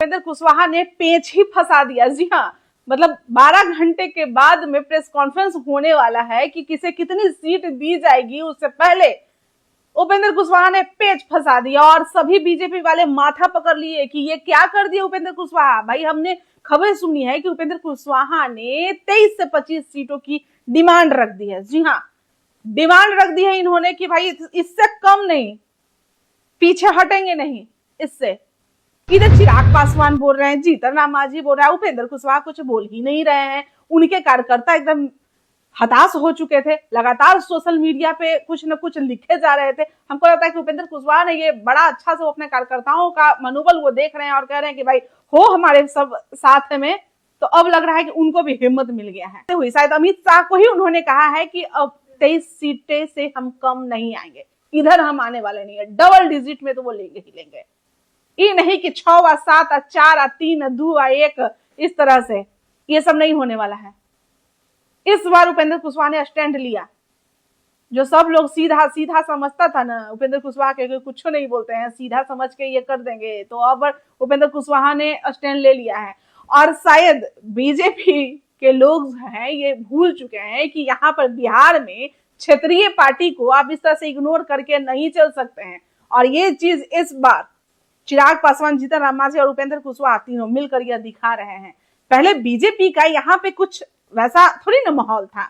उपेंद्र कुशवाहा ने पेच ही फंसा दिया। जी हाँ, मतलब 12 घंटे के बाद में प्रेस कॉन्फ्रेंस होने वाला है कि किसे कितनी सीट दी जाएगी, उससे पहले उपेंद्र कुशवाहा ने पेच फंसा दिया और सभी बीजेपी वाले माथा पकड़ लिए कि ये क्या कर दिया उपेंद्र कुशवाहा। भाई हमने खबर सुनी है कि उपेंद्र कुशवाहा ने 23 से 25 सीटों की डिमांड रख दी है। जी हाँ, डिमांड रख दी है इन्होंने कि भाई इससे कम नहीं, पीछे हटेंगे नहीं इससे। इधर चिराग पासवान बोल रहे हैं, जीतन राम मांझी बोल रहा है, उपेंद्र कुशवाहा कुछ बोल ही नहीं रहे हैं। उनके कार्यकर्ता एकदम हताश हो चुके थे, लगातार सोशल मीडिया पे कुछ न कुछ लिखे जा रहे थे। हमको लगता है कि उपेंद्र कुशवाहा ने ये बड़ा अच्छा से अपने कार्यकर्ताओं का मनोबल वो देख रहे हैं और कह रहे हैं कि भाई हो हमारे सब साथ में। तो अब लग रहा है कि उनको भी हिम्मत मिल गया है। हुई शायद अमित शाह को ही उन्होंने कहा है कि अब 23 सीटें से हम कम नहीं आएंगे, इधर हम आने वाले नहीं है, डबल डिजिट में तो वो लेंगे ही लेंगे। ये नहीं कि 6 7 4 3 2 1 इस तरह से, ये सब नहीं होने वाला है। इस बार उपेंद्र कुशवाहा ने स्टैंड लिया। जो सब लोग सीधा सीधा समझता था ना उपेंद्र कुशवाहा के कुछ नहीं बोलते हैं, सीधा समझ के ये कर देंगे, तो अब उपेंद्र कुशवाहा ने स्टैंड ले लिया है। और शायद बीजेपी के लोग हैं ये भूल चुके हैं कि यहाँ पर बिहार में क्षेत्रीय पार्टी को आप इस तरह से इग्नोर करके नहीं चल सकते हैं। और ये चीज इस बार चिराग पासवान, जीतन राम मांझी और उपेंद्र कुशवाहा तीनों मिलकर यह दिखा रहे हैं। पहले बीजेपी का यहाँ पे कुछ वैसा थोड़ी ना माहौल था,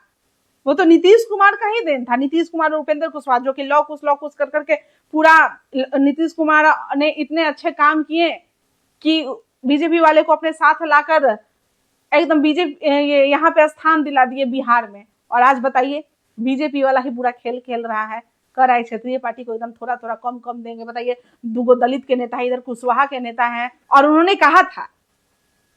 वो तो नीतीश कुमार का ही देन था। नीतीश कुमार और उपेंद्र कुशवाहा जो कि लॉकुश कर करके पूरा, नीतीश कुमार ने इतने अच्छे काम किए कि बीजेपी वाले को अपने साथ लाकर एकदम बीजेपी यहाँ पे स्थान दिला दिए बिहार में। और आज बताइए बीजेपी वाला ही पूरा खेल खेल रहा है, कर रहा है क्षेत्रीय पार्टी को एकदम थोड़ा थोड़ा कम कम देंगे। बताइए, दुगो दलित के नेता, इधर कुशवाहा के नेता हैं, और उन्होंने कहा था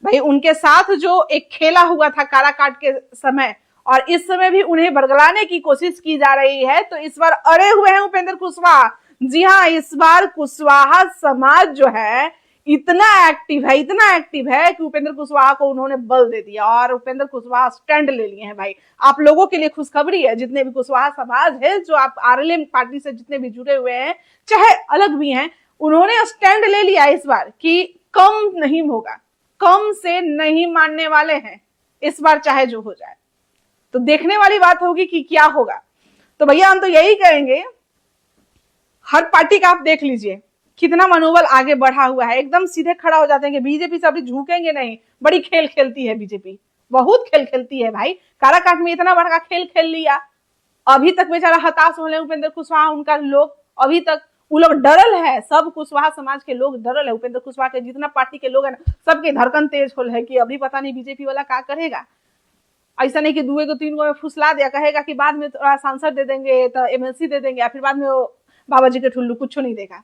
भाई उनके साथ जो एक खेला हुआ था काराकाट के समय, और इस समय भी उन्हें बरगलाने की कोशिश की जा रही है। तो इस बार अड़े हुए हैं उपेंद्र कुशवाहा। जी हाँ, इस बार कुशवाहा समाज जो है इतना एक्टिव है कि उपेंद्र कुशवाहा को उन्होंने बल दे दिया और उपेंद्र कुशवाहा स्टैंड ले लिए हैं। भाई आप लोगों के लिए खुशखबरी है, जितने भी कुशवाहा समाज है, जो आप आरएलएम पार्टी से जितने भी जुड़े हुए हैं, चाहे अलग भी हैं, उन्होंने स्टैंड ले लिया इस बार कि कम नहीं होगा, कम से नहीं मानने वाले हैं इस बार, चाहे जो हो जाए। तो देखने वाली बात होगी कि क्या होगा। तो भैया हम तो यही कहेंगे, हर पार्टी का आप देख लीजिए कितना मनोबल आगे बढ़ा हुआ है, एकदम सीधे खड़ा हो जाते हैं कि बीजेपी से अभी झुकेंगे नहीं। बड़ी खेल खेलती है बीजेपी, बहुत खेल खेलती है भाई। काराकाट में इतना बड़ा खेल खेल लिया, अभी तक बेचारा हताश हो रहे उपेंद्र कुशवाहा, उनका लोग अभी तक वो लोग डरल है, सब कुशवाहा समाज के लोग डरल है। उपेंद्र कुशवाहा के जितना पार्टी के लोग है ना, सबके धड़कन तेज हो है कि अभी पता नहीं बीजेपी वाला क्या करेगा। ऐसा नहीं कि 2 3 में फुसला दिया, कहेगा कि बाद में थोड़ा सांसद दे देंगे, तो एमएलसी दे देंगे, या फिर बाद में वो बाबा जी के ठुल्लू कुछ नहीं देगा।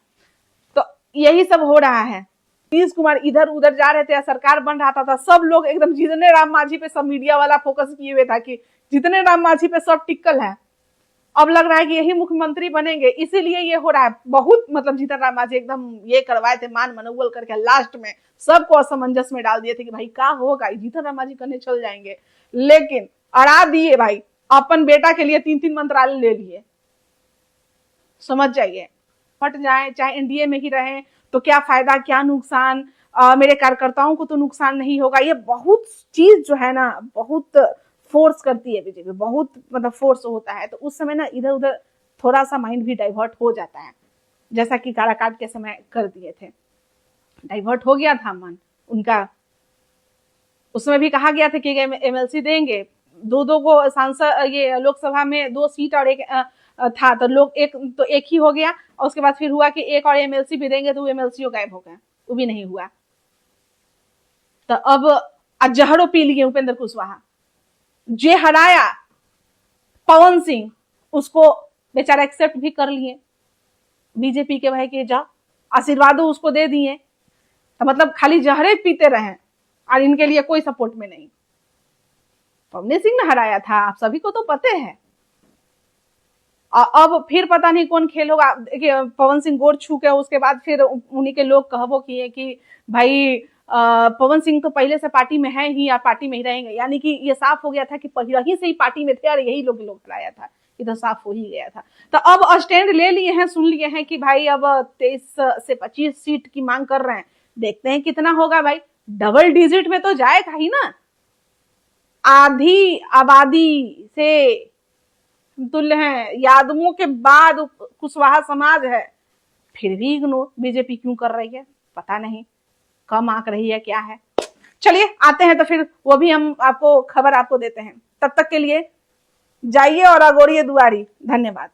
तो यही सब हो रहा है। नीतीश कुमार इधर उधर जा रहे थे, सरकार बन रहा था, सब लोग एकदम जितने राम मांझी पे, सब मीडिया वाला फोकस किए हुए था कि जितने राम मांझी पे सब टिक्कल है। अब लग रहा है कि यही मुख्यमंत्री बनेंगे, इसीलिए ये हो रहा है। बहुत मतलब जीतन राम मांझी एकदम ये करवाए थे, मान मनोबल करके, लास्ट में सबको असमंजस में डाल दिए थे कि भाई क्या होगा, जीतन राम मांझी करने चल जाएंगे, लेकिन अड़ा दिए भाई। अपन बेटा के लिए 3 मंत्रालय ले लिए, समझ जाइए। हट जाए, चाहे एनडीए में ही रहे तो क्या फायदा, क्या नुकसान, मेरे कार्यकर्ताओं को तो नुकसान नहीं होगा। ये बहुत चीज जो है ना, बहुत फोर्स करती है बीजेपी, बहुत मतलब फोर्स होता है। तो उस समय ना इधर उधर थोड़ा सा माइंड भी डाइवर्ट हो जाता है, जैसा कि काराकाट के समय कर दिए थे, डाइवर्ट हो गया था मन उनका। उसमें भी कहा गया था कि एमएलसी देंगे, 2 को सांसद, ये लोकसभा में 2 सीट और 1 था, तो लोग एक ही हो गया। और उसके बाद फिर हुआ कि 1 और एमएलसी भी देंगे, तो एमएलसी गायब हो गया, वो भी नहीं हुआ। तो अब जहरो पी लिए उपेंद्र कुशवाहा। जे हराया पवन सिंह, उसको बेचारा एक्सेप्ट भी कर लिए बीजेपी के भाई के, जा आशीर्वाद उसको दे दिए। तो मतलब खाली जहरे पीते रहे और इनके लिए कोई सपोर्ट में नहीं। पवन सिंह ने हराया था, आप सभी को तो पता है। अब फिर पता नहीं कौन खेल होगा। देखिए पवन सिंह गोर छू के उसके बाद फिर उन्हीं के लोग कहबो किए कि भाई पवन सिंह तो पहले से पार्टी में है ही, और पार्टी में ही रहेंगे। यानी कि ये साफ हो गया था कि पहले से ही पार्टी में थे और यही लोग हराया था, ये तो साफ हो ही गया था। तो अब स्टैंड ले लिए हैं, सुन लिए हैं कि भाई अब 23 से 25 सीट की मांग कर रहे हैं। देखते हैं कितना होगा भाई, डबल डिजिट में तो जाएगा ही ना। आधी आबादी से तुल्य है, यादवों के बाद कुशवाहा समाज है, फिर भी इग्नोर बीजेपी क्यों कर रही है पता नहीं, कम आंक रही है क्या है। चलिए आते हैं तो फिर वो भी हम आपको खबर आपको देते हैं। तब तक के लिए जाइए और अगोरिए दुआरी। धन्यवाद।